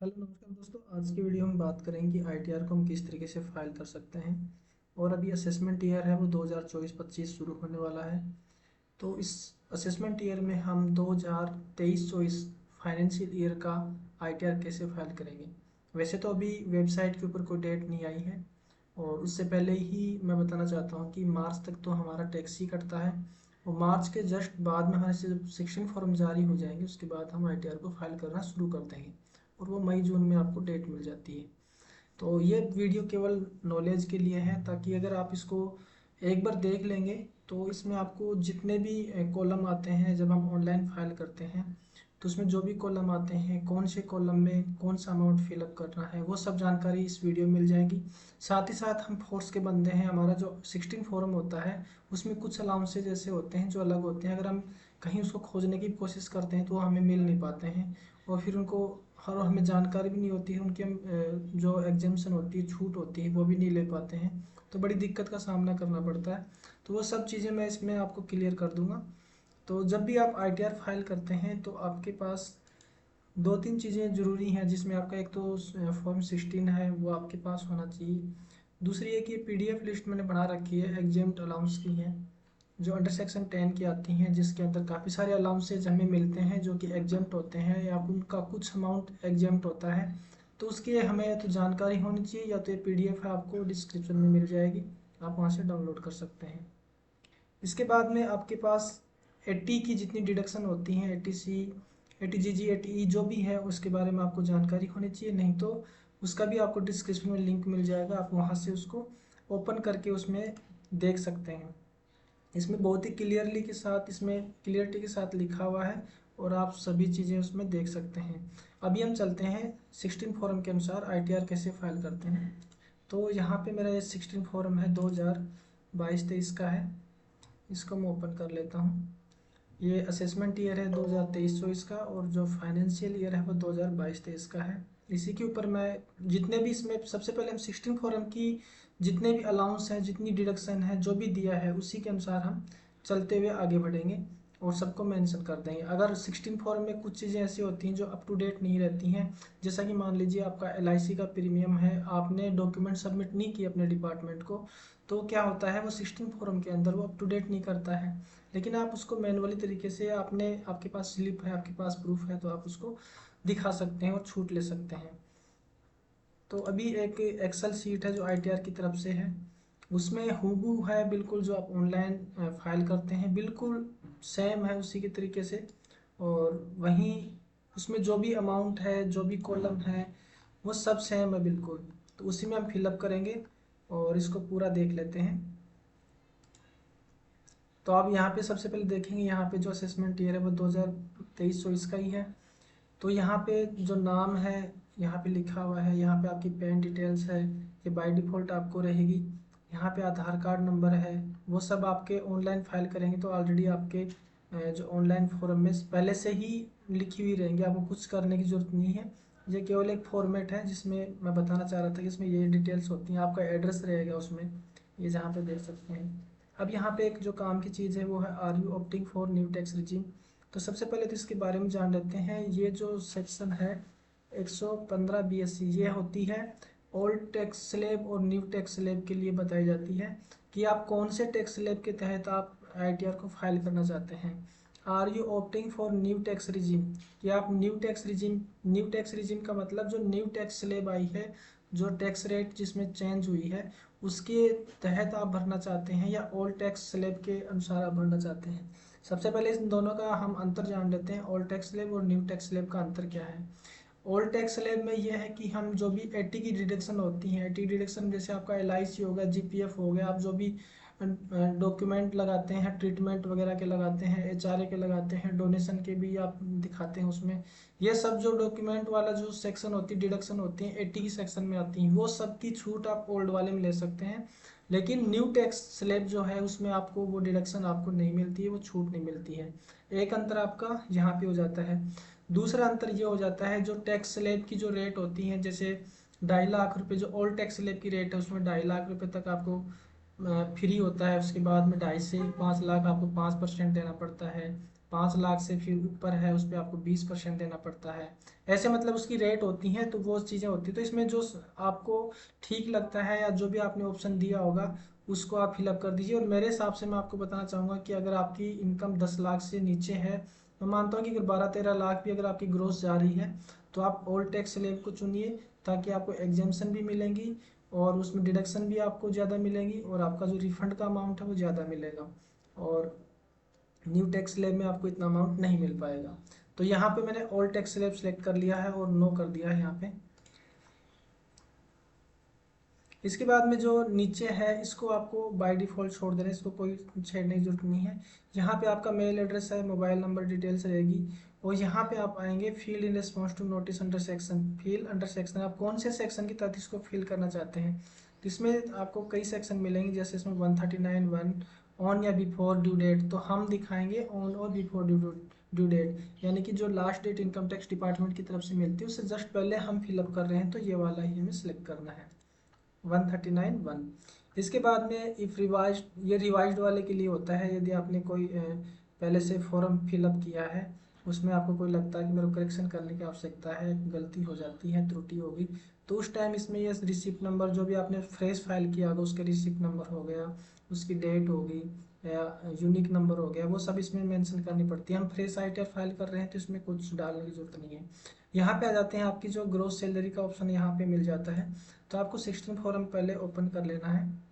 Hello नमस्कार दोस्तों। आज की वीडियो में बात करेंगे कि आईटीआर को हम किस तरीके से फाइल कर सकते हैं। और अभी असेसमेंट ईयर है वो 2024-25 शुरू होने वाला है। तो इस असेसमेंट ईयर में हम 2023-24 फाइनेंशियल ईयर का आईटीआर कैसे फाइल करेंगे। वैसे तो अभी वेबसाइट के ऊपर कोई डेट नहीं आई है, और उससे पहले ही मैं बताना चाहता हूँ कि मार्च तक तो हमारा टैक्स ही कटता है। और मार्च के जस्ट बाद में हमारे 16 फॉर्म जारी हो जाएंगे, उसके बाद हम आईटीआर को फाइल करना शुरू कर देंगे। और वो मई जून में आपको डेट मिल जाती है। तो ये वीडियो केवल नॉलेज के लिए है, ताकि अगर आप इसको एक बार देख लेंगे तो इसमें आपको जितने भी कॉलम आते हैं जब हम ऑनलाइन फाइल करते हैं, तो उसमें जो भी कॉलम आते हैं कौन से कॉलम में कौन सा अमाउंट फिलअप करना है वो सब जानकारी इस वीडियो में मिल जाएगी। साथ ही साथ हम फोर्स के बंदे हैं, हमारा जो 16 फॉर्म होता है उसमें कुछ अलाउंसेज ऐसे होते हैं जो अलग होते हैं। अगर हम कहीं उसको खोजने की कोशिश करते हैं तो वो हमें मिल नहीं पाते हैं, और फिर उनको और हमें जानकारी भी नहीं होती है उनकी। हम जो एग्जामेशन होती है, छूट होती है, वो भी नहीं ले पाते हैं। तो बड़ी दिक्कत का सामना करना पड़ता है। तो वो सब चीज़ें मैं इसमें आपको क्लियर कर दूंगा। तो जब भी आप आईटीआर फाइल करते हैं तो आपके पास दो तीन चीज़ें ज़रूरी हैं, जिसमें आपका एक तो फॉर्म 16 है वो आपके पास होना चाहिए। दूसरी है कि पीडीएफ लिस्ट मैंने बना रखी है एग्जेम्प्ट अलाउंस की है, जो अंडर सेक्शन 10 की आती हैं, जिसके अंदर काफ़ी सारे अलाउंसेज हमें मिलते हैं जो कि एग्जेम्प्ट होते हैं या उनका कुछ अमाउंट एग्जेम्प्ट होता है। तो उसकी हमें या तो जानकारी होनी चाहिए, या तो ये पीडीएफ है आपको डिस्क्रिप्शन में मिल जाएगी, आप वहाँ से डाउनलोड कर सकते हैं। इसके बाद में आपके पास 80 की जितनी डिडक्शन होती हैं, 80C, 80GG, 80E जो भी है उसके बारे में आपको जानकारी होनी चाहिए। नहीं तो उसका भी आपको डिस्क्रिप्शन में लिंक मिल जाएगा, आप वहाँ से उसको ओपन करके उसमें देख सकते हैं। इसमें बहुत ही क्लियरली के साथ, इसमें क्लियरिटी के साथ लिखा हुआ है, और आप सभी चीज़ें उसमें देख सकते हैं। अभी हम चलते हैं 16 फॉर्म के अनुसार आईटीआर कैसे फाइल करते हैं। तो यहाँ पे मेरा ये 16 फॉर्म है 2022-23 का है। इसको मैं ओपन कर लेता हूँ। ये असेसमेंट ईयर है 2023-24 का, और जो फाइनेंशियल ईयर है वो 2022-23 का है। इसी के ऊपर मैं जितने भी इसमें सबसे पहले हम 16 फॉरम की जितने भी अलाउंस हैं, जितनी डिडक्शन है, जो भी दिया है उसी के अनुसार हम चलते हुए आगे बढ़ेंगे और सबको मेंशन कर देंगे। अगर 16 फॉरम में कुछ चीज़ें ऐसी होती हैं जो अप टू डेट नहीं रहती हैं, जैसा कि मान लीजिए आपका एलआईसी का प्रीमियम है, आपने डॉक्यूमेंट सबमिट नहीं किए अपने डिपार्टमेंट को, तो क्या होता है वो 16 फॉरम के अंदर वो अप टू डेट नहीं करता है। लेकिन आप उसको मैनुअली तरीके से, आपने आपके पास स्लिप है, आपके पास प्रूफ है, तो आप उसको दिखा सकते हैं और छूट ले सकते हैं। तो अभी एक एक्सेल शीट है जो आईटीआर की तरफ से है, उसमें हूबहू है बिल्कुल जो आप ऑनलाइन फाइल करते हैं, बिल्कुल सेम है उसी के तरीके से। और वहीं उसमें जो भी अमाउंट है, जो भी कॉलम है, वो सब सेम है बिल्कुल। तो उसी में हम फिलअप करेंगे और इसको पूरा देख लेते हैं। तो आप यहाँ पे सबसे पहले देखेंगे, यहाँ पे जो असेसमेंट ईयर है वो 2023-24 का ही है। तो यहाँ पे जो नाम है यहाँ पे लिखा हुआ है, यहाँ पे आपकी पैन डिटेल्स है, ये बाय डिफ़ॉल्ट आपको रहेगी। यहाँ पे आधार कार्ड नंबर है, वो सब आपके ऑनलाइन फाइल करेंगे तो ऑलरेडी आपके जो ऑनलाइन फॉर्म में पहले से ही लिखी हुई रहेंगी, आपको कुछ करने की ज़रूरत नहीं है। ये केवल एक फॉर्मेट है जिसमें मैं बताना चाह रहा था कि इसमें ये डिटेल्स होती हैं, आपका एड्रेस रहेगा उसमें, ये जहाँ पे देख सकते हैं। अब यहाँ पे एक जो काम की चीज़ है वो है are you opting for new tax regime. तो सबसे पहले तो इसके बारे में जान लेते हैं। ये जो सेक्शन है 115 BSC, ये होती है ओल्ड टैक्स स्लैब और न्यू टैक्स स्लैब के लिए बताई जाती है कि आप कौन से टैक्स स्लैब के तहत आप आईटीआर को फाइल करना चाहते हैं। Are you opting for new tax regime, कि आप new tax regime, new tax regime का मतलब जो न्यू टैक्स स्लैब आई है, जो टैक्स रेट जिसमें चेंज हुई है उसके तहत आप भरना चाहते हैं, या ओल्ड टैक्स स्लैब के अनुसार आप भरना चाहते हैं। सबसे पहले इन दोनों का हम अंतर जान लेते हैं, ओल्ड टैक्स स्लैब और न्यू टैक्स स्लैब का अंतर क्या है। ओल्ड टैक्स स्लैब में यह है कि हम जो भी 80 की डिडक्शन होती हैं, 80 डिडक्शन जैसे आपका एलआईसी हो गया, जीपीएफ हो गया, आप जो भी डॉक्यूमेंट लगाते हैं, ट्रीटमेंट वगैरह के लगाते हैं, एचआरए के लगाते हैं, डोनेशन के भी आप दिखाते हैं उसमें, ये सब जो डॉक्यूमेंट वाला जो सेक्शन होती है, डिडक्शन होती है 80 की सेक्शन में आती हैं, वो सब की छूट आप ओल्ड वाले में ले सकते हैं। लेकिन न्यू टैक्स स्लैब जो है उसमें आपको वो डिडक्शन आपको नहीं मिलती है, वो छूट नहीं मिलती है। एक अंतर आपका यहाँ पे हो जाता है। दूसरा अंतर ये हो जाता है, जो टैक्स स्लैब की जो रेट होती हैं, जैसे 2.5 लाख रुपए जो ओल्ड टैक्स स्लैब की रेट है, उसमें 2.5 लाख रुपए तक आपको फ्री होता है। उसके बाद में 2.5 से 5 लाख आपको 5% देना पड़ता है। 5 लाख से फिर ऊपर है उस पर आपको 20% देना पड़ता है। ऐसे मतलब उसकी रेट होती हैं, तो वो चीज़ें होती हैं। तो इसमें जो आपको ठीक लगता है या जो भी आपने ऑप्शन दिया होगा उसको आप फिलअप कर दीजिए। और मेरे हिसाब से मैं आपको बताना चाहूँगा कि अगर आपकी इनकम 10 लाख से नीचे है, मैं मानता हूँ कि अगर 12-13 लाख भी अगर आपकी ग्रोथ जा रही है तो आप ऑल टैक्स स्लैब को चुनिए, ताकि आपको एग्जेम्पशन भी मिलेंगी और उसमें डिडक्शन भी आपको ज़्यादा मिलेगी और आपका जो रिफंड का अमाउंट है वो ज़्यादा मिलेगा। और न्यू टैक्स स्लैब में आपको इतना अमाउंट नहीं मिल पाएगा। तो यहाँ पे मैंने ऑल टैक्स स्लैब सेलेक्ट कर लिया है और नो कर दिया है यहाँ पे। इसके बाद में जो नीचे है इसको आपको बाय डिफ़ॉल्ट छोड़ देना है, इसको कोई छेड़ने की जरूरत नहीं है। यहाँ पे आपका मेल एड्रेस है, मोबाइल नंबर डिटेल्स रहेगी। और यहाँ पे आप आएंगे filed in response to notice under section, feel under section, आप कौन से सेक्शन के तहत इसको फिल करना चाहते हैं। तो इसमें आपको कई सेक्शन मिलेंगे, जैसे इसमें 139(1) ऑन या बिफोर ड्यू डेट, तो हम दिखाएंगे ऑन और बिफोर ड्यू डेट, यानी कि जो last date income tax department की तरफ से मिलती है उससे जस्ट पहले हम फिलअप कर रहे हैं, तो ये वाला ही हमें सिलेक्ट करना है 139(1). इसके बाद में इफ़ रिवाइज, ये रिवाइज्ड वाले के लिए होता है। यदि आपने कोई पहले से फॉर्म फिलअप किया है, उसमें आपको कोई लगता है कि मेरे को करेक्शन करने की आवश्यकता है, गलती हो जाती है, त्रुटि होगी, तो उस टाइम इसमें ये रिसिप्ट नंबर जो भी आपने फ्रेश फाइल किया होगा उसके रिसिप्ट नंबर हो गया, उसकी डेट होगी या यूनिक नंबर हो गया, वो सब इसमें मेंशन करनी पड़ती है। हम फ्रेश आईटीआर फाइल कर रहे हैं तो इसमें कुछ डालने की जरूरत नहीं है। यहाँ पे आ जाते हैं, आपकी जो ग्रोस सैलरी का ऑप्शन यहाँ पे मिल जाता है। तो आपको 16 फॉर्म पहले ओपन कर लेना है।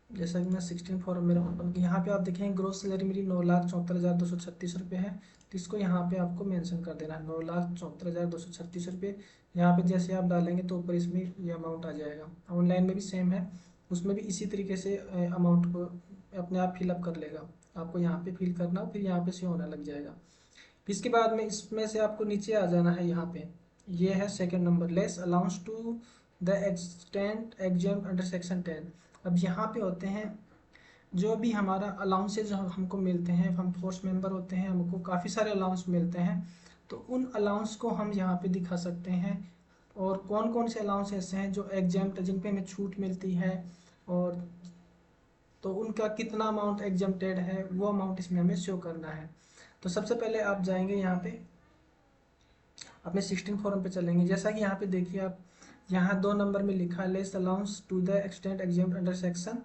जैसा कि मैं 16 फॉर्म मेरा ओपन किया, यहाँ पे आप देखेंगे ग्रोस सैलरी मेरी 9,74,236 रुपये है। तो इसको यहाँ पे आपको मेंशन कर देना है 9,74,236 रुपये। यहाँ पे जैसे आप डालेंगे तो ऊपर इसमें ये अमाउंट आ जाएगा। ऑनलाइन में भी सेम है, उसमें भी इसी तरीके से अमाउंट को अपने आप फिलअप कर लेगा। आपको यहाँ पे फिल करना, फिर यहाँ पे से होने लग जाएगा। इसके बाद में इसमें से आपको नीचे आ जाना है। यहाँ पे ये है second number, less allowance to the extent exam under section 10। अब यहाँ पे होते हैं जो भी हमारा अलाउंसेज हमको मिलते हैं, हम फोर्स मेंबर होते हैं, हमको काफ़ी सारे अलाउंस मिलते हैं, तो उन अलाउंस को हम यहाँ पे दिखा सकते हैं। और कौन कौन से अलाउंस ऐसे हैं जो एग्जाम जिन पे हमें छूट मिलती है, और तो उनका कितना अमाउंट एग्जाम्प्टेड है वो अमाउंट इसमें हमें शो करना है। तो सबसे पहले आप जाएंगे यहाँ पे अपने 16 फॉर्म पे चलेंगे। जैसा कि यहाँ पे देखिए आप, यहाँ 2 नंबर में लिखा है less allowance to the extent exam under section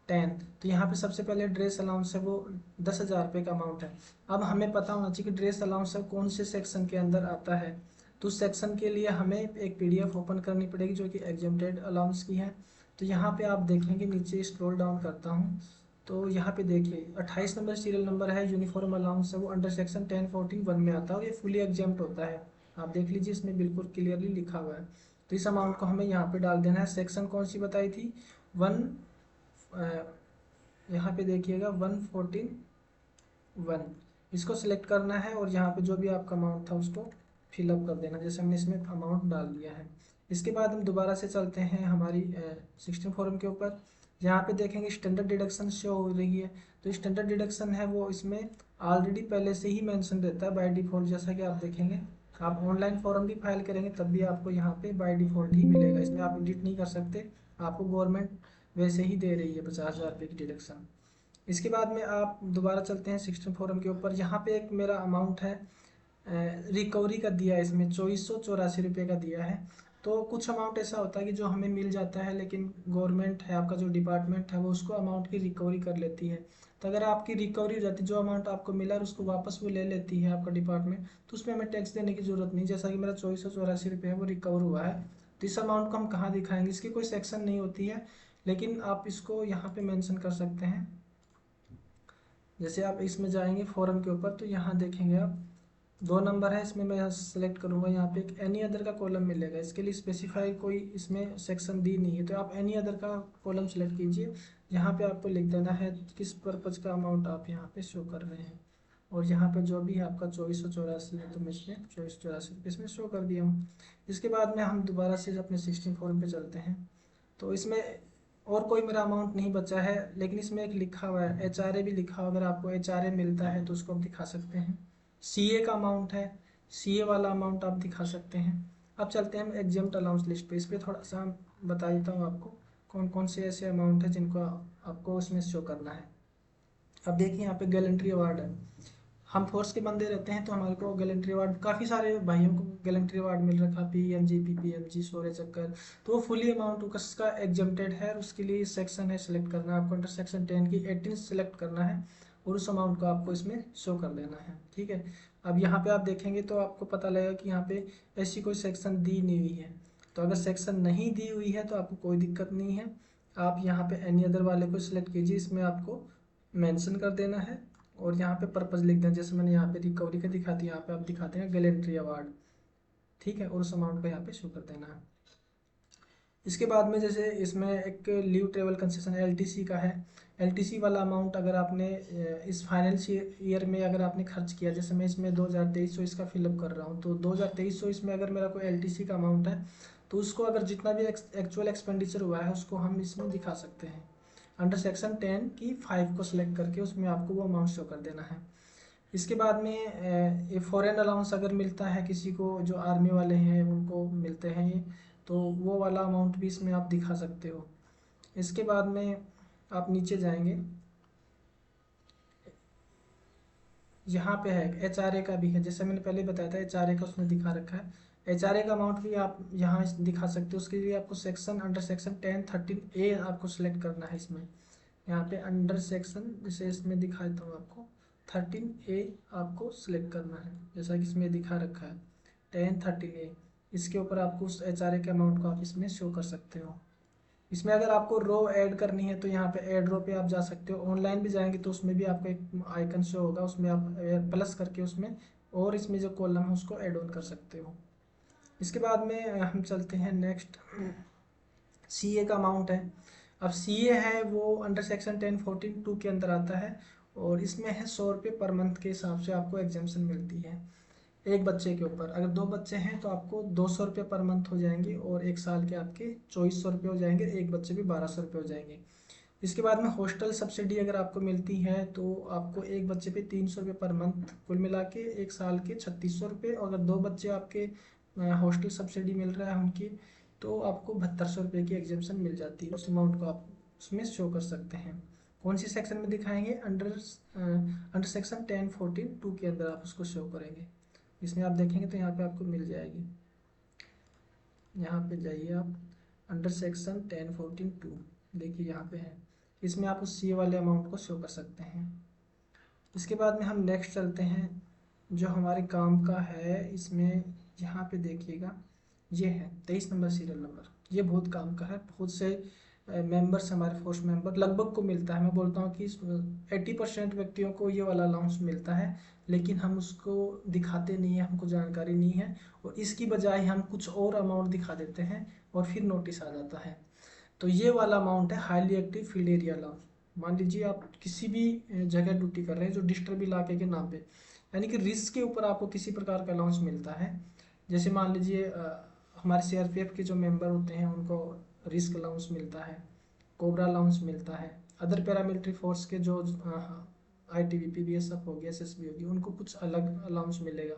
10। तो यहाँ पे सबसे पहले ड्रेस अलाउंस है वो 10,000 रुपये का अमाउंट है। अब हमें पता होना चाहिए कि ड्रेस अलाउंस है कौन से सेक्शन के अंदर आता है। तो उस सेक्शन के लिए हमें एक पीडीएफ ओपन करनी पड़ेगी जो कि एग्जाम्प्टेड अलाउंस की है। तो यहाँ पे आप देखेंगे, नीचे स्क्रॉल डाउन करता हूँ तो यहाँ पे देखिए 28 नंबर सीरियल नंबर है, यूनिफॉर्म अलाउंस है, वो अंडर सेक्शन 1014(1) में आता है और ये फुली एग्जाम्प्ट होता है। आप देख लीजिए इसमें बिल्कुल क्लियरली लिखा हुआ है। तो इस अमाउंट को हमें यहाँ पे डाल देना है। सेक्शन कौन सी बताई थी, 1, यहाँ पे देखिएगा 114(1), इसको सिलेक्ट करना है और यहाँ पे जो भी आपका अमाउंट था उसको फिलअप कर देना, जैसे हमने इसमें अमाउंट डाल दिया है। इसके बाद हम दोबारा से चलते हैं हमारी 16 फॉर्म के ऊपर। यहाँ पे देखेंगे स्टैंडर्ड डिडक्शन शो हो रही है। तो स्टैंडर्ड डिडक्शन है वो इसमें ऑलरेडी पहले से ही मेंशन रहता है बाय डिफ़ॉल्ट, जैसा कि आप देखेंगे। आप ऑनलाइन फॉर्म भी फाइल करेंगे तब भी आपको यहाँ पे बाय डिफ़ॉल्ट ही मिलेगा, इसमें आप एडिट नहीं कर सकते। आपको गवर्नमेंट वैसे ही दे रही है 50,000 रुपये की डिडक्शन। इसके बाद में आप दोबारा चलते हैं 16 फॉर्म के ऊपर। यहाँ पे एक मेरा अमाउंट है रिकवरी का दिया है, इसमें 2484 रुपये का दिया है। तो कुछ अमाउंट ऐसा होता है कि जो हमें मिल जाता है लेकिन गवर्नमेंट है, आपका जो डिपार्टमेंट है वो उसको अमाउंट की रिकवरी कर लेती है। तो अगर आपकी रिकवरी हो जाती है, जो अमाउंट आपको मिला और उसको वापस वो ले लेती है आपका डिपार्टमेंट, तो उसमें हमें टैक्स देने की ज़रूरत नहीं। जैसा कि मेरा 2484 रुपये है वो रिकवर हुआ है। तो इस अमाउंट को हम कहाँ दिखाएंगे, इसकी कोई सेक्शन नहीं होती है, लेकिन आप इसको यहाँ पे मेंशन कर सकते हैं। जैसे आप इसमें जाएंगे फॉर्म के ऊपर तो यहाँ देखेंगे आप 2 नंबर है, इसमें मैं यहाँ सेलेक्ट करूँगा, यहाँ पे एक एनी अदर का कॉलम मिलेगा। इसके लिए स्पेसिफाई कोई इसमें सेक्शन दी नहीं है, तो आप एनी अदर का कॉलम सेलेक्ट कीजिए। यहाँ पे आपको लिख देना है किस पर्पज़ का अमाउंट आप यहाँ पे शो कर रहे हैं, और यहाँ पे जो भी आपका 2484 है तो मैं इसमें 2484 इसमें शो कर दिया हूँ। इसके बाद में हम दोबारा से अपने 16 फॉर्म पे चलते हैं। तो इसमें और कोई मेरा अमाउंट नहीं बचा है, लेकिन इसमें एक लिखा हुआ है एचआरए भी लिखा हुआ, अगर आपको एचआरए मिलता है तो उसको आप दिखा सकते हैं। सीए का अमाउंट है, सीए वाला अमाउंट आप दिखा सकते हैं। अब चलते हैं हम एग्जाम्प्ट अलाउंस लिस्ट पे, इस पर थोड़ा सा बता देता हूँ आपको कौन कौन से ऐसे अमाउंट है जिनको आपको उसमें शो करना है। अब देखिए यहाँ पे गैलेंट्री अवार्ड है, हम फोर्स के बंदे रहते हैं तो हमारे को गैलेंट्री अवार्ड, काफ़ी सारे भाइयों को गैलेंट्री अवार्ड मिल रखा, पीएमजी, पीपीएमजी, शौर्य चक्कर। तो वो फुली अमाउंट उसका एग्जम्प्टेड है, और उसके लिए सेक्शन है सिलेक्ट करना है आपको, अंडर सेक्शन 10 की 18 सेलेक्ट करना है, और उस अमाउंट को आपको इसमें शो कर देना है। ठीक है, अब यहाँ पे आप देखेंगे तो आपको पता लगेगा कि यहाँ पे ऐसी कोई सेक्शन दी नहीं हुई है। तो अगर सेक्शन नहीं दी हुई है तो आपको कोई दिक्कत नहीं है, आप यहाँ पे एनी अदर वाले को सिलेक्ट कीजिए, इसमें आपको मेंशन कर देना है, और यहाँ पे पर्पज़ लिख दें, जैसे मैंने यहाँ पे रिकवरी का दिखाती है, यहाँ पे आप दिखाते हैं गैलेंट्री अवार्ड। ठीक है, और उस अमाउंट को यहाँ पे शो कर देना है। इसके बाद में जैसे इसमें एक लीव ट्रेवल कंसेशन एलटीसी का है, एलटीसी वाला अमाउंट अगर आपने इस फाइनेंशियल ईयर में अगर आपने खर्च किया, जैसे मैं इसमें 2023 इसका फिलअप कर रहा हूँ, तो 2023 इसमें अगर मेरा कोई एलटीसी का अमाउंट है तो उसको अगर जितना भी एक्चुअल एक्सपेंडिचर हुआ है उसको हम इसमें दिखा सकते हैं। अंडर सेक्शन 10 की 5 को सिलेक्ट करके उसमें आपको वो अमाउंट शो कर देना है। इसके बाद में ये फॉरेन अलाउंस अगर मिलता है किसी को, जो आर्मी वाले हैं उनको मिलते हैं ये, तो वो वाला अमाउंट भी इसमें आप दिखा सकते हो। इसके बाद में आप नीचे जाएंगे, यहाँ पे है एचआरए का भी है, जैसे मैंने पहले बताया था एचआरए का उसमें दिखा रखा है। एचआरए का अमाउंट भी आप यहाँ दिखा सकते हो, उसके लिए आपको सेक्शन अंडर सेक्शन 10(13)A आपको सिलेक्ट करना है इसमें। यहाँ पे अंडर सेक्शन जैसे इसमें दिखा देता हूँ आपको, 13A आपको सिलेक्ट करना है, जैसा कि इसमें दिखा रखा है 10(13)A। इसके ऊपर आपको उस एचआरए के अमाउंट को आप इसमें शो कर सकते हो। इसमें अगर आपको रो ऐड करनी है तो यहाँ पे ऐड रो पे आप जा सकते हो, ऑनलाइन भी जाएंगे तो उसमें भी आपको एक आइकन शो होगा, उसमें आप प्लस करके उसमें और इसमें जो कॉलम है उसको ऐड ऑन कर सकते हो। इसके बाद में हम चलते हैं नेक्स्ट, सीए का अमाउंट है। अब सीए है वो अंडर सेक्शन 10(14)(2) के अंदर आता है, और इसमें है 100 रुपये पर मंथ के हिसाब से आपको एग्जामेशन मिलती है एक बच्चे के ऊपर। अगर 2 बच्चे हैं तो आपको 200 रुपये पर मंथ हो जाएंगे, और एक साल के आपके 2400 रुपये हो जाएंगे, एक बच्चे पे 1200 रुपये हो जाएंगे। इसके बाद में हॉस्टल सब्सिडी अगर आपको मिलती है तो आपको एक बच्चे पे 300 रुपये पर मंथ, कुल मिला के एक साल के 3600 रुपये, और अगर 2 बच्चे आपके हॉस्टल सब्सिडी मिल रहा है उनकी, तो आपको 7200 रुपये की एग्जामेशन मिल जाती है। उस अमाउंट को आप उसमें शो कर सकते हैं। कौन सी सेक्शन में दिखाएंगे, अंडर सेक्शन 10(14)(2) के अंदर आप उसको शो करेंगे। इसमें आप देखेंगे तो यहाँ पे आपको मिल जाएगी, यहाँ पे जाइए आप, अंडर सेक्शन 10(14)(2) देखिए यहाँ पे है, इसमें आप उस सी वाले अमाउंट को शो कर सकते हैं। इसके बाद में हम नेक्स्ट चलते हैं जो हमारे काम का है, इसमें यहाँ पे देखिएगा ये है 23 नंबर सीरियल नंबर, ये बहुत काम का है, बहुत से मेंबर्स हमारे फोर्स मेंबर लगभग को मिलता है। मैं बोलता हूँ कि 80% व्यक्तियों को ये वाला अलाउंस मिलता है, लेकिन हम उसको दिखाते नहीं है, हमको जानकारी नहीं है, और इसकी बजाय हम कुछ और अमाउंट दिखा देते हैं और फिर नोटिस आ जाता है। तो ये वाला अमाउंट है highly active field area allowance. मान लीजिए आप किसी भी जगह ड्यूटी कर रहे हैं जो डिस्टर्ब इलाके के नाम पे, यानी कि रिस्क के ऊपर आपको किसी प्रकार का अलाउंस मिलता है। जैसे मान लीजिए हमारे सीआरपीएफ के जो मेंबर होते हैं उनको रिस्क अलाउंस मिलता है, कोबरा अलाउंस मिलता है, अदर पैरामिलिट्री फोर्स के जो आईटीबीपी, बीएसएफ हो गया, एसएसबी होगी, उनको कुछ अलग अलाउंस मिलेगा।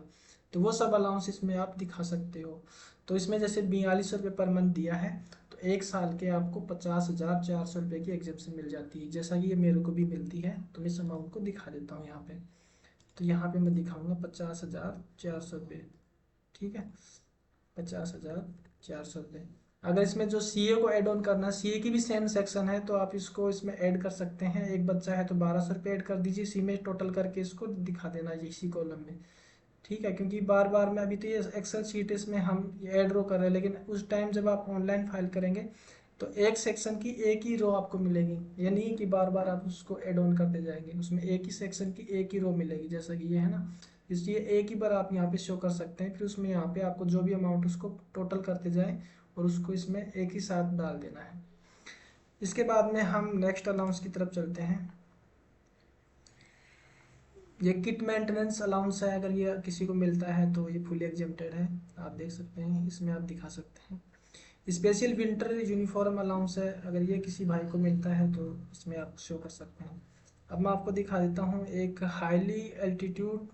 तो वो सब अलाउंस इसमें आप दिखा सकते हो। तो इसमें जैसे 4200 रुपये पर मंथ दिया है, तो एक साल के आपको 50,400 रुपये की एग्जेम्पशन मिल जाती है, जैसा कि ये मेरे को भी मिलती है। तो मैं इस अमाउंट को दिखा देता हूँ यहाँ पे, तो यहाँ पे मैं दिखाऊंगा 50,400 रुपये। ठीक है, 50,400 रुपये। अगर इसमें जो सीए को ऐड ऑन करना है, सीए की भी सेम सेक्शन है, तो आप इसको इसमें ऐड कर सकते हैं। एक बच्चा है तो 1200 रुपये ऐड कर दीजिए, सी में टोटल करके इसको दिखा देना इसी कॉलम में। ठीक है, क्योंकि बार बार में अभी तो ये एक्सेल शीट इसमें हम ऐड रो कर रहे हैं, लेकिन उस टाइम जब आप ऑनलाइन फाइल करेंगे तो एक सेक्शन की एक ही रो आपको मिलेगी, ये नहीं कि बार बार आप उसको ऐड ऑन करते जाएंगे, उसमें एक ही सेक्शन की एक ही रो मिलेगी, जैसा कि ये है ना। इसलिए एक ही बार आप यहाँ पे शो कर सकते हैं, फिर उसमें यहाँ पे आपको जो भी अमाउंट उसको टोटल करते जाएं और उसको इसमें एक ही साथ डाल देना है। इसके बाद में हम नेक्स्ट अलाउंस की तरफ चलते हैं। ये किट मेंटेनेंस अलाउंस है, अगर ये किसी को मिलता है तो ये फुली एग्जेम्प्टेड है, आप देख सकते हैं, इसमें आप दिखा सकते हैं। स्पेशल विंटर यूनिफॉर्म अलाउंस है, अगर ये किसी भाई को मिलता है तो इसमें आप शो कर सकते हैं। अब मैं आपको दिखा देता हूँ, एक हाईली एल्टीट्यूड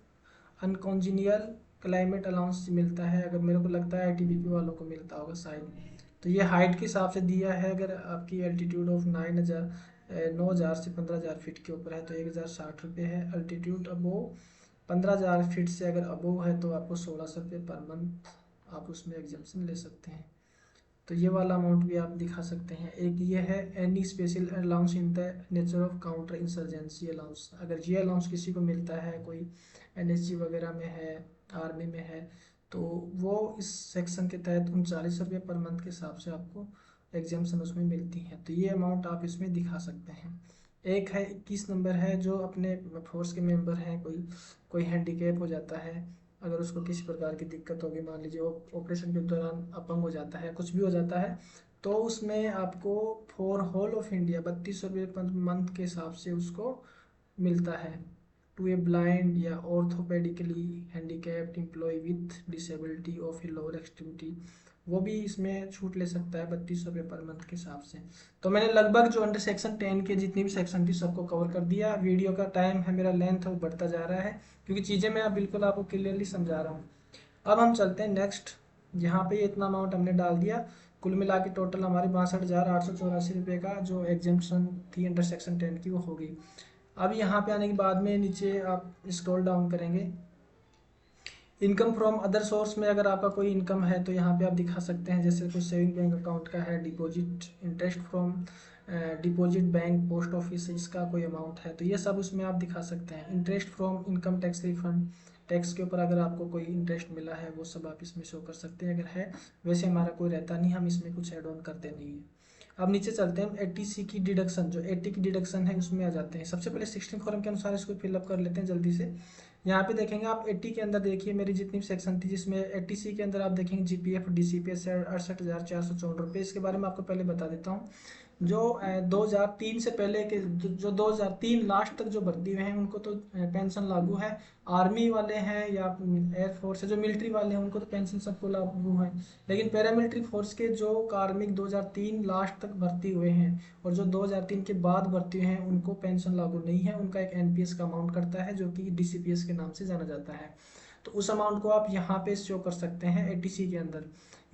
अनकॉन्जीनियल क्लाइमेट अलाउंस मिलता है, अगर मेरे को लगता है आईटीबीपी वालों को मिलता होगा शायद। तो ये हाइट के हिसाब से दिया है, अगर आपकी एल्टीट्यूड ऑफ 9,000 से 15,000 फीट के ऊपर है तो 1,060 रुपये है। अल्टीट्यूड अबोव 15,000 फीट से अगर अबोव है तो आपको 1,600 रुपये पर मंथ आप उसमें एग्जाम्पशन ले सकते हैं। तो ये वाला अमाउंट भी आप दिखा सकते हैं। एक ये है any special allowance in the nature of counter insurgency allowance. अगर ये अलाउंस किसी को मिलता है, कोई एनएसजी वगैरह में है, आर्मी में है, तो वो इस सेक्शन के तहत 39 रुपये पर मंथ के हिसाब से आपको एग्जाम्पशन उसमें मिलती है। तो ये अमाउंट आप इसमें दिखा सकते हैं। एक है 21 नंबर है, जो अपने फोर्स के मेंबर हैं, कोई हैंडीकैप हो जाता है, अगर उसको किसी प्रकार की दिक्कत होगी, मान लीजिए वो ऑपरेशन के दौरान अपंग हो जाता है, कुछ भी हो जाता है, तो उसमें आपको फॉर होल ऑफ इंडिया 32 रुपये पर मंथ के हिसाब से उसको मिलता है। टू ए ब्लाइंड या orthopaedically handicapped employ with disability of a lower extremity, वो भी इसमें छूट ले सकता है 32 रुपये पर मंथ के हिसाब से। तो मैंने लगभग जो अंडर सेक्शन 10 के जितनी भी सेक्शन थी सबको कवर कर दिया। वीडियो का टाइम है, मेरा लेंथ है वो बढ़ता जा रहा है, क्योंकि चीज़ें मैं बिल्कुल आपको क्लियरली समझा रहा हूँ। अब हम चलते हैं नेक्स्ट। यहाँ पे इतना अमाउंट हमने डाल दिया, कुल मिला के टोटल हमारे 62,884 रुपये का जो एग्जाम्पशन थी अंडर सेक्शन 10 की वो हो गई। अब यहाँ पे आने के बाद में नीचे आप स्क्रॉल डाउन करेंगे, इनकम फ्रॉम अदर सोर्स में अगर आपका कोई इनकम है तो यहाँ पे आप दिखा सकते हैं, जैसे कुछ सेविंग बैंक अकाउंट का है, deposit interest from deposit bank, post office, इसका कोई अमाउंट है तो ये सब उसमें आप दिखा सकते हैं। Interest from income tax refund, tax के ऊपर अगर आपको कोई इंटरेस्ट मिला है वो सब आप इसमें शो कर सकते हैं अगर है। वैसे हमारा कोई रहता नहीं, हम इसमें कुछ ऐड ऑन करते नहीं है। अब नीचे चलते हैं, 80C की डिडक्शन, जो 80 की डिडक्शन है उसमें आ जाते हैं। सबसे पहले 16 फॉर्म के अनुसार इसको फिलअप कर लेते हैं जल्दी से। यहाँ पे देखेंगे आप 80 के अंदर, देखिए मेरी जितनी भी सेक्शन थी जिसमें 80C के अंदर आप देखेंगे जीपीएफ डीसीपीएस 68,454 रुपये। इसके बारे में आपको पहले बता देता हूँ। जो 2003 से पहले के जो 2003 लास्ट तक जो भर्ती हुए हैं उनको तो पेंशन लागू है। आर्मी वाले हैं या एयरफोर्स है, जो मिलिट्री वाले हैं उनको तो पेंशन सबको लागू है। लेकिन पैरामिलिट्री फोर्स के जो कार्मिक 2003 लास्ट तक भर्ती हुए हैं और जो 2003 के बाद भर्ती हुए हैं उनको पेंशन लागू नहीं है। उनका एक एनपीएस का अमाउंट करता है जो कि डीसीपीएस के नाम से जाना जाता है। तो उस अमाउंट को आप यहाँ पे शो कर सकते हैं 80C के अंदर।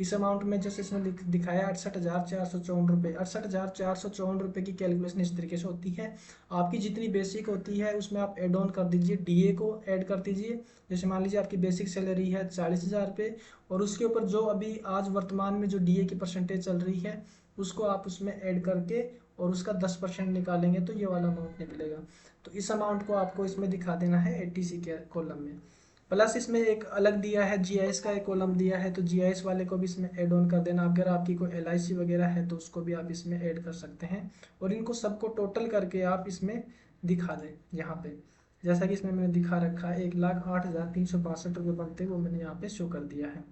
इस अमाउंट में जैसे इसमें दिखाया 68,454 रुपये। 68,454 रुपये की कैलकुलेशन इस तरीके से होती है। आपकी जितनी बेसिक होती है उसमें आप एड ऑन कर दीजिए, डीए को ऐड कर दीजिए। जैसे मान लीजिए आपकी बेसिक सैलरी है 40,000 रुपये और उसके ऊपर जो अभी आज वर्तमान में जो डीए की परसेंटेज चल रही है उसको आप उसमें ऐड करके और उसका 10% निकालेंगे तो ये वाला अमाउंट निकलेगा। तो इस अमाउंट को आपको इसमें दिखा देना है 80C के कॉलम में। प्लस इसमें एक अलग दिया है, जीआईएस का एक कॉलम दिया है, तो जीआईएस वाले को भी इसमें ऐड ऑन कर देना। अगर आपकी कोई एलआईसी वगैरह है तो उसको भी आप इसमें ऐड कर सकते हैं और इनको सबको टोटल करके आप इसमें दिखा दें। यहाँ पे जैसा कि इसमें मैंने दिखा रखा है 1,08,362 रुपये बनते, वो मैंने यहाँ पे शो कर दिया है।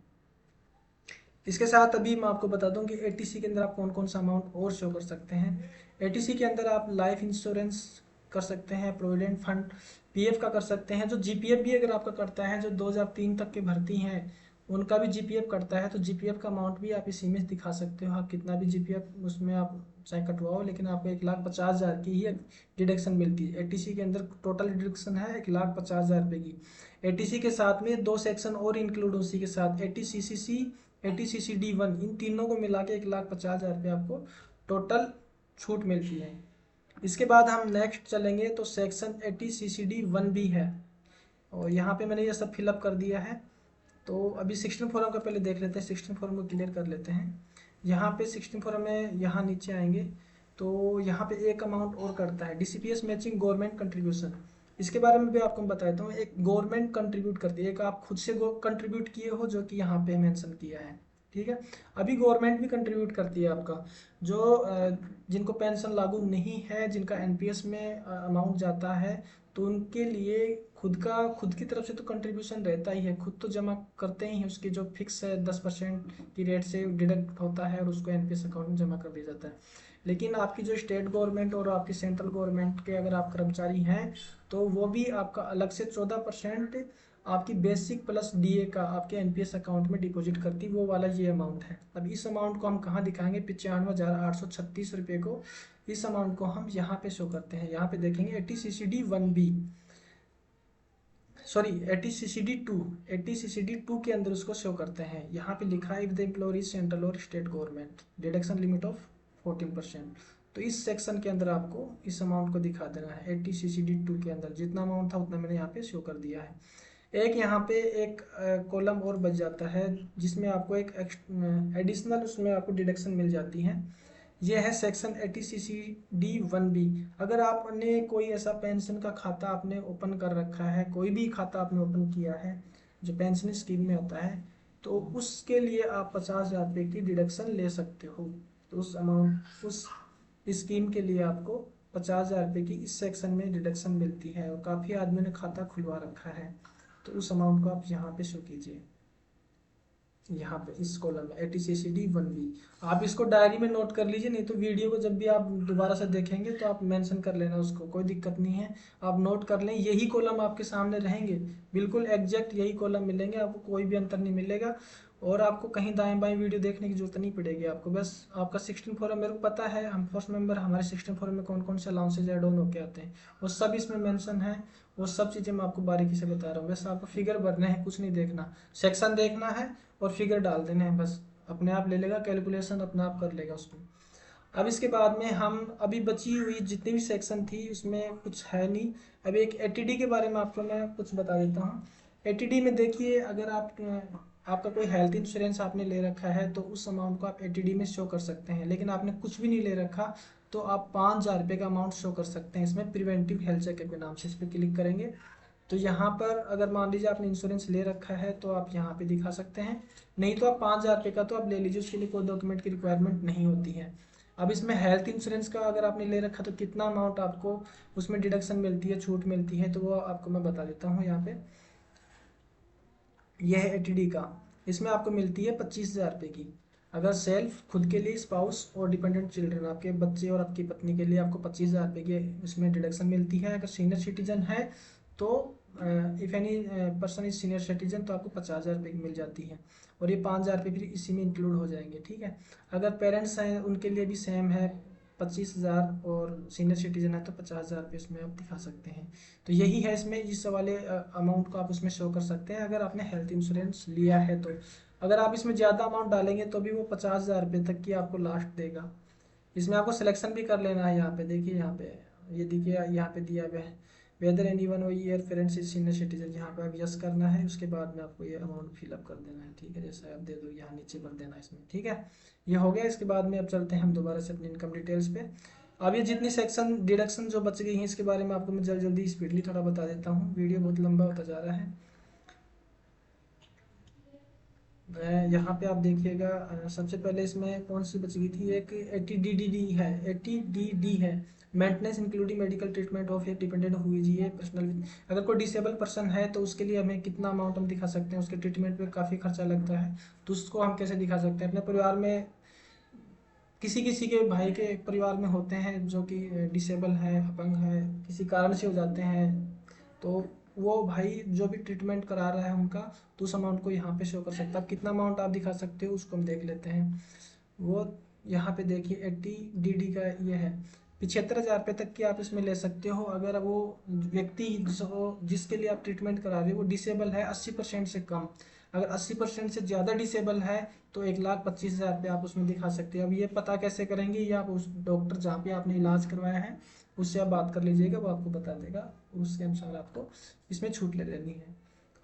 इसके साथ अभी मैं आपको बता दूं कि 80C के अंदर आप कौन कौन सा अमाउंट और शो कर सकते हैं। 80C के अंदर आप लाइफ इंश्योरेंस कर सकते हैं, प्रोविडेंट फंड, पीएफ का कर सकते हैं। जो जीपीएफ भी अगर आपका करता है, जो 2003 तक के भर्ती हैं उनका भी जीपीएफ करता है, तो जीपीएफ का अमाउंट भी आप इस इमेज दिखा सकते हो। आप कितना भी जीपीएफ उसमें आप चाहे कटवाओ, लेकिन आपको 1,50,000 की ही डिडक्शन मिलती है। 80C के अंदर टोटल डिडक्शन है 1,50,000 रुपये की। 80C के साथ में 2 सेक्शन और इंक्लूड उसी के साथ 80CCC 80CCD1, इन तीनों को मिला के 1,50,000 रुपये आपको टोटल छूट मिलती है। इसके बाद हम नेक्स्ट चलेंगे तो सेक्शन 80CCD1 भी है और यहाँ पे मैंने ये सब फिलअप कर दिया है। तो अभी 16 फॉर्म का पहले देख लेते हैं, 16 फॉर्म को क्लियर कर लेते हैं। यहाँ पे 16 फॉर्म में यहाँ नीचे आएंगे तो यहाँ पे एक अमाउंट और करता है, डीसीपीएस मैचिंग गवर्नमेंट कंट्रीब्यूशन। इसके बारे में भी आपको बता देता हूँ। एक गवर्नमेंट कंट्रीब्यूट करती है, एक आप खुद से कंट्रीब्यूट किए हो जो कि यहाँ पे मेंशन किया है, ठीक है। अभी गवर्नमेंट भी कंट्रीब्यूट करती है आपका, जो जिनको पेंशन लागू नहीं है, जिनका एनपीएस में अमाउंट जाता है, तो उनके लिए खुद की तरफ से तो कंट्रीब्यूशन रहता ही है, खुद तो जमा करते ही हैं। उसकी जो फिक्स है 10% की रेट से डिडक्ट होता है और उसको एनपीएस अकाउंट में जमा कर दिया जाता है। लेकिन आपकी जो स्टेट गवर्नमेंट और आपकी सेंट्रल गवर्नमेंट के अगर आप कर्मचारी हैं तो वो भी आपका अलग से 14% आपकी बेसिक प्लस डीए का आपके एनपीएस अकाउंट में डिपॉजिट करती, वो वाला ये अमाउंट है। अब इस अमाउंट को हम कहाँ दिखाएंगे, 95,836 रुपये को, इस अमाउंट को हम यहाँ पे शो करते हैं। यहाँ पे देखेंगे 80CCD1B, सॉरी 80CCD2, 80CCD2 के अंदर उसको शो करते हैं। यहाँ पे लिखा है if the employer is central और state government, deduction limit of 14%। तो इस सेक्शन के अंदर आपको इस अमाउंट को दिखा देना है। 80 CCD 2 के अंदर जितना अमाउंट था उतना मैंने यहाँ पे शो कर दिया है। एक यहाँ पे एक कॉलम और बच जाता है जिसमें आपको एक एडिशनल उसमें आपको डिडक्शन मिल जाती है। यह है सेक्शन 80 CCD 1B। अगर आपने कोई ऐसा पेंशन का खाता आपने ओपन कर रखा है, कोई भी खाता आपने ओपन किया है जो पेंशन स्कीम में होता है, तो उसके लिए आप 50,000 रुपये की डिडक्शन ले सकते हो। तो उस अमाउंट उस स्कीम के लिए आपको 50,000 रुपये की इस सेक्शन में डिडक्शन मिलती है और काफ़ी आदमियों ने खाता खुलवा रखा है, तो उस अमाउंट को आप यहाँ पे शो कीजिए, यहाँ पे इस कॉलम में 80 CCD 1B। आप इसको डायरी में नोट कर लीजिए, नहीं तो वीडियो को जब भी आप दोबारा से देखेंगे तो आप मेंशन कर लेना उसको, कोई दिक्कत नहीं है। आप नोट कर लें, यही कॉलम आपके सामने रहेंगे, बिल्कुल एग्जैक्ट यही कॉलम मिलेंगे, आपको कोई भी अंतर नहीं मिलेगा। और आपको कहीं दाएं बाएं वीडियो देखने की जरूरत नहीं पड़ेगी। आपको बस आपका 16 फॉरम मेरे को पता है, हम फर्स्ट मेंबर हमारे 16 फॉरम में कौन कौन से अलाउंसेज एड ऑन होके आते हैं वो सब इसमें मेंशन है। वो सब चीज़ें मैं आपको बारीकी से बता रहा हूँ। बस आपको फिगर भरने हैं, कुछ नहीं देखना, सेक्शन देखना है और फिगर डाल देने हैं, बस अपने आप ले लेगा कैलकुलेशन, अपना आप कर लेगा उसको। अब इसके बाद में हम अभी बची हुई जितनी भी सेक्शन थी उसमें कुछ है नहीं। अभी एक एटीडी के बारे में आपको मैं कुछ बता देता हूँ। एटीडी में देखिए, अगर आपका कोई हेल्थ इंश्योरेंस आपने ले रखा है तो उस अमाउंट को आप एटीडी में शो कर सकते हैं। लेकिन आपने कुछ भी नहीं ले रखा तो आप 5,000 रुपये का अमाउंट शो कर सकते हैं इसमें, प्रिवेंटिव हेल्थ चेकअप के नाम से। इस पर क्लिक करेंगे तो यहाँ पर अगर मान लीजिए आपने इंश्योरेंस ले रखा है तो आप यहाँ पे दिखा सकते हैं, नहीं तो आप 5,000 रुपये का तो आप ले लीजिए, उसके लिए कोई डॉक्यूमेंट की रिक्वायरमेंट नहीं होती है। अब इसमें हेल्थ इंश्योरेंस का अगर आपने ले रखा तो कितना अमाउंट आपको उसमें डिडक्शन मिलती है, छूट मिलती है, तो वो आपको मैं बता देता हूँ यहाँ पे। यह है एटीडी का, इसमें आपको मिलती है 25,000 रुपये की। अगर सेल्फ खुद के लिए, स्पाउस और डिपेंडेंट चिल्ड्रन आपके बच्चे और आपकी पत्नी के लिए आपको 25,000 रुपये की इसमें डिडक्शन मिलती है। अगर सीनियर सिटीजन है तो if any person is senior citizen तो आपको 50,000 रुपये की मिल जाती है, और ये 5,000 रुपये फिर इसी में इंक्लूड हो जाएंगे। ठीक है, अगर पेरेंट्स हैं उनके लिए भी सेम है 25,000, और सीनियर सिटीजन है तो 50,000 रुपये इसमें आप दिखा सकते हैं। तो यही है इसमें, इस वाले अमाउंट को आप उसमें शो कर सकते हैं अगर आपने हेल्थ इंश्योरेंस लिया है तो। अगर आप इसमें ज़्यादा अमाउंट डालेंगे तो भी वो 50,000 रुपये तक की आपको लास्ट देगा। इसमें आपको सिलेक्शन भी कर लेना है। यहाँ पे देखिए, यहाँ पे ये देखिए, यहाँ पे दिया हुआ है whether any one year parents is senior citizen, यहाँ पे आप यस करना है, उसके बाद में आपको ये अमाउंट फिलअप कर देना है। ठीक है, जैसा आप दे दो यहाँ नीचे भर देना इसमें। ठीक है, ये हो गया। इसके बाद में अब चलते हैं हम दोबारा से अपनी इनकम डिटेल्स पे। अब ये जितनी सेक्शन डिडक्शन जो बच गई हैं इसके बारे में आपको मैं जल्दी जल्दी स्पीडली थोड़ा बता देता हूँ, वीडियो बहुत लंबा होता जा रहा है। यहाँ पे आप देखिएगा, सबसे पहले इसमें कौन सी बच गई थी, एक 80DDD है, 80DD है, maintenance including medical treatment of A dependent हुई जी है पर्सनल। अगर कोई डिसेबल पर्सन है तो उसके लिए हमें कितना अमाउंट हम दिखा सकते हैं, उसके ट्रीटमेंट पे काफ़ी खर्चा लगता है, तो उसको हम कैसे दिखा सकते हैं। अपने परिवार में किसी किसी के भाई के परिवार में होते हैं जो कि डिसेबल है, अपंग है, किसी कारण से हो जाते हैं, तो वो भाई जो भी ट्रीटमेंट करा रहा है उनका, तो उस अमाउंट को यहाँ पे शो कर सकता है। आप कितना अमाउंट आप दिखा सकते हो उसको हम देख लेते हैं। वो यहाँ पे देखिए 80DD का ये है, 75,000 रुपये तक की आप इसमें ले सकते हो। अगर वो व्यक्ति जिसके लिए आप ट्रीटमेंट करा रहे हो वो डिसेबल है 80% से कम, अगर 80% से ज़्यादा डिसेबल है तो 1,25,000 रुपये आप उसमें दिखा सकते हो। अब ये पता कैसे करेंगे, ये आप उस डॉक्टर जहाँ पे आपने इलाज करवाया है उससे आप बात कर लीजिएगा, वो आपको बता देगा, उसके अनुसार आपको इसमें छूट ले लेनी है।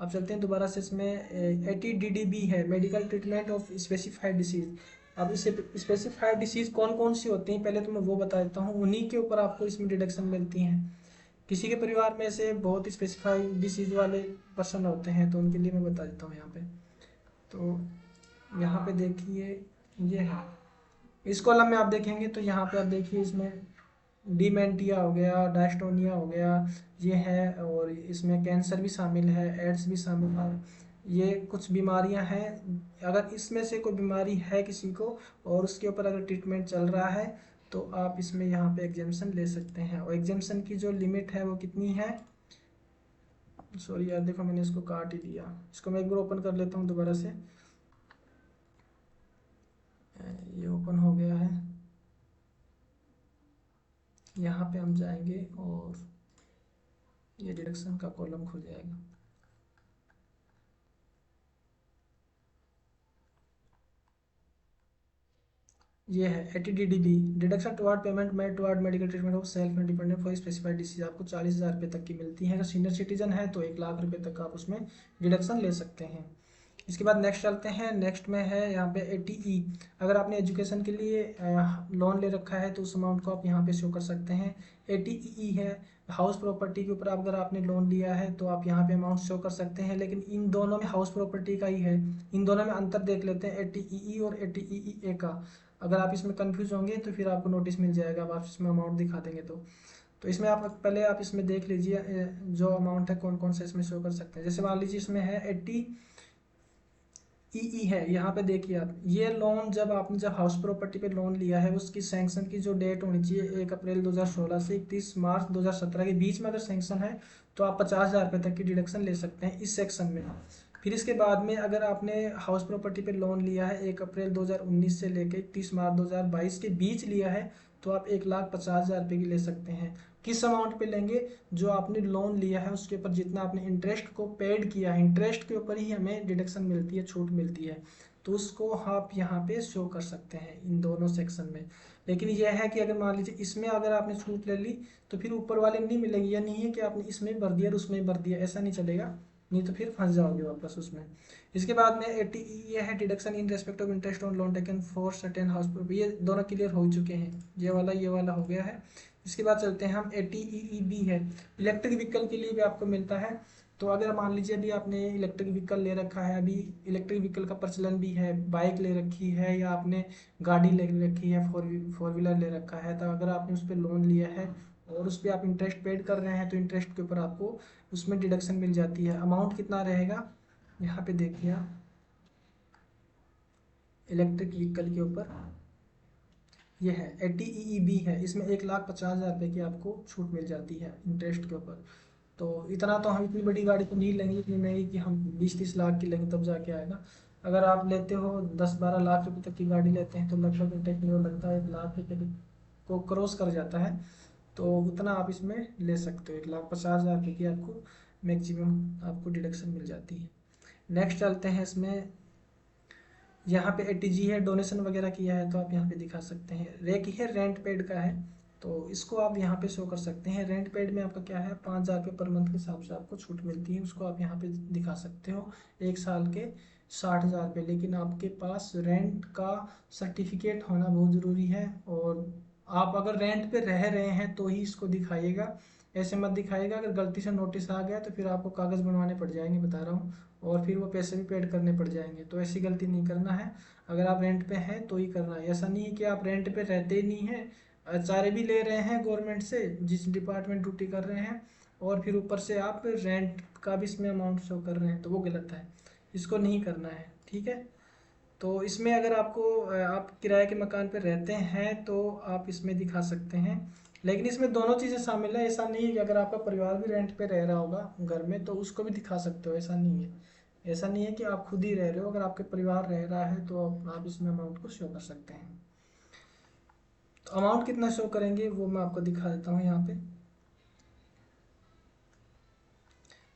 अब चलते हैं दोबारा से इसमें 80DDB है, medical treatment of specified disease. अब इस स्पेसिफाइड डिसीज कौन कौन सी होती हैं पहले तो मैं वो बता देता हूँ, उन्हीं के ऊपर आपको इसमें डिडक्शन मिलती हैं। किसी के परिवार में से बहुत स्पेसिफाइड डिसीज वाले पर्सन होते हैं तो उनके लिए मैं बता देता हूँ यहाँ पे। तो यहाँ पे देखिए ये है, इस कॉलम में आप देखेंगे तो यहाँ पे आप देखिए इसमें डिमेंटिया हो गया, डायस्टोनिया हो गया, ये है, और इसमें कैंसर भी शामिल है, एड्स भी शामिल है। ये कुछ बीमारियां हैं, अगर इसमें से कोई बीमारी है किसी को और उसके ऊपर अगर ट्रीटमेंट चल रहा है तो आप इसमें यहाँ पे एग्जेम्पशन ले सकते हैं। और एग्जेम्पशन की जो लिमिट है वो कितनी है, सॉरी यार देखो मैंने इसको काट ही दिया, इसको मैं एक बार ओपन कर लेता हूँ दोबारा से। ये ओपन हो गया है, यहाँ पे हम जाएंगे और ये डिडक्शन का कॉलम खुल जाएगा। ये है 80 DDB deduction toward payment made toward medical treatment of self independent for specified disease, आपको 40,000 रुपये तक की मिलती है। अगर सीनियर सिटीजन है तो 1,00,000 रुपये तक आप उसमें डिडक्शन ले सकते हैं। इसके बाद नेक्स्ट चलते हैं। नेक्स्ट में है यहाँ पे 80E, अगर आपने एजुकेशन के लिए लोन ले रखा है तो उस अमाउंट को आप यहाँ पे शो कर सकते हैं। 80EE है हाउस प्रॉपर्टी के ऊपर, अगर आपने लोन लिया है तो आप यहाँ पे अमाउंट शो कर सकते हैं, लेकिन इन दोनों में हाउस प्रॉपर्टी का ही है। इन दोनों में अंतर देख लेते हैं 80EE और 80EE का। अगर आप इसमें कंफ्यूज होंगे तो फिर आपको नोटिस मिल जाएगा, अब आप इसमें अमाउंट दिखा देंगे तो इसमें आप पहले आप इसमें देख लीजिए जो अमाउंट है कौन कौन से इसमें शो कर सकते हैं। जैसे मान लीजिए इसमें है 80EE है, यहाँ पे देखिए आप, ये लोन जब आपने जब हाउस प्रॉपर्टी पे लोन लिया है उसकी सैंक्शन की जो डेट होनी चाहिए 1 अप्रैल 2016 से 31 मार्च 2017 के बीच में अगर सैंक्शन है तो आप 50,000 रुपये तक की डिडक्शन ले सकते हैं इस सेक्शन में। फिर इसके बाद में अगर आपने हाउस प्रॉपर्टी पे लोन लिया है 1 अप्रैल 2019 से लेकर 31 मार्च 2022 के बीच लिया है तो आप 1,50,000 रुपये की ले सकते हैं। किस अमाउंट पे लेंगे? जो आपने लोन लिया है उसके ऊपर जितना आपने इंटरेस्ट को पेड किया है, इंटरेस्ट के ऊपर ही हमें डिडक्शन मिलती है, छूट मिलती है, तो उसको आप यहाँ पे शो कर सकते हैं इन दोनों सेक्शन में। लेकिन यह है कि अगर मान लीजिए इसमें अगर आपने छूट ले ली तो फिर ऊपर वाले नहीं मिलेगी। या नहीं है कि आपने इसमें भर दिया और उसमें भर दिया, ऐसा नहीं चलेगा, नहीं तो फिर फंस जाओगे वापस उसमें। इसके बाद में 80 ये है deduction in respect of interest on loan taken for certain house property, ये दोनों क्लियर हो चुके हैं, ये वाला हो गया है। इसके बाद चलते हैं हम 80EEB है, इलेक्ट्रिक व्हीकल के लिए भी आपको मिलता है। तो अगर मान लीजिए अभी आपने इलेक्ट्रिक व्हीकल ले रखा है, अभी इलेक्ट्रिक व्हीकल का प्रचलन भी है, बाइक ले रखी है या आपने गाड़ी ले रखी है, फोर व्हीलर ले रखा है, तो अगर आपने उस पर लोन लिया है और उस पर आप इंटरेस्ट पेड कर रहे हैं तो इंटरेस्ट के ऊपर आपको उसमें डिडक्शन मिल जाती है। अमाउंट कितना रहेगा यहाँ पे देखिए आप, इलेक्ट्रिक व्हीकल के ऊपर ये है 80EEB है, इसमें 1,50,000 रुपये की आपको छूट मिल जाती है इंटरेस्ट के ऊपर। तो इतना तो हम इतनी बड़ी गाड़ी तो नहीं लेंगे, इतनी महंगी कि हम 20-30 लाख की लेंगे तब जाके आएगा। अगर आप लेते हो 10-12 लाख रुपए तक की गाड़ी लेते हैं तो लगभग इंटरेस्ट में लगता है 1,00,000 रुपये को क्रॉस कर जाता है, तो उतना आप इसमें ले सकते हो। 1,50,000 रुपये की आपको मैक्सिमम आपको डिडक्शन मिल जाती है। नेक्स्ट चलते हैं इसमें, यहाँ पे 80G है, डोनेशन वगैरह किया है तो आप यहाँ पे दिखा सकते हैं। रेक है रेंट पेड का है, तो इसको आप यहाँ पे शो कर सकते हैं। रेंट पेड में आपका क्या है 5,000 रुपये पर मंथ के हिसाब से आपको छूट मिलती है, उसको आप यहाँ पे दिखा सकते हो। 1 साल के 60,000 रुपये, लेकिन आपके पास रेंट का सर्टिफिकेट होना बहुत ज़रूरी है, और आप अगर रेंट पे रह रहे हैं तो ही इसको दिखाइएगा, ऐसे मत दिखाइएगा। अगर गलती से नोटिस आ गया तो फिर आपको कागज़ बनवाने पड़ जाएंगे, बता रहा हूँ, और फिर वो पैसे भी पेड करने पड़ जाएंगे, तो ऐसी गलती नहीं करना है। अगर आप रेंट पे हैं तो ही करना है, ऐसा नहीं है कि आप रेंट पे रहते ही नहीं हैं, चारे भी ले रहे हैं गवर्नमेंट से जिस डिपार्टमेंट ड्यूटी कर रहे हैं, और फिर ऊपर से आप रेंट का भी इसमें अमाउंट शो कर रहे हैं, तो वो गलत है, इसको नहीं करना है, ठीक है। तो इसमें अगर आपको आप किराए के मकान पे रहते हैं तो आप इसमें दिखा सकते हैं, लेकिन इसमें दोनों चीज़ें शामिल है। ऐसा नहीं है कि अगर आपका परिवार भी रेंट पे रह रहा होगा घर में तो उसको भी दिखा सकते हो, ऐसा नहीं है। ऐसा नहीं है कि आप खुद ही रह रहे हो, अगर आपके परिवार रह रहा है तो आप इसमें अमाउंट को शो कर सकते हैं। तो अमाउंट कितना शो करेंगे वो मैं आपको दिखा देता हूँ यहाँ पे।